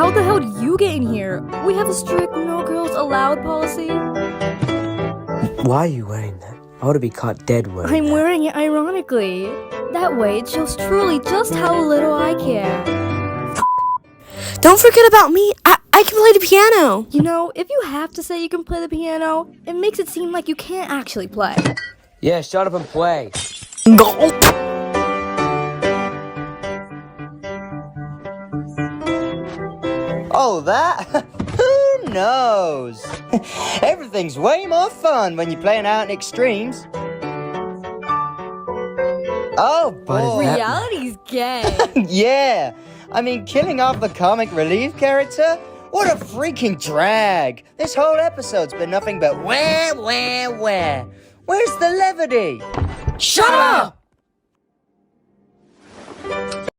how the hell did you get in here? We have a strict no girls allowed policy. Why are you wearing that? I would be caught dead wearing I'm that. wearing it ironically. That way it shows truly just how little I care. Don't forget about me. I can play the piano. You know, if you have to say you can play the piano, it makes it seem like you can't actually play. Yeah, shut up and play. Oh, that? Who knows? Everything's way more fun when you're playing out in extremes. Oh, boy. Reality's gay. Yeah. I mean, killing off the comic relief character? What a freaking drag. This whole episode's been nothing but where? Where's the levity? Shut up!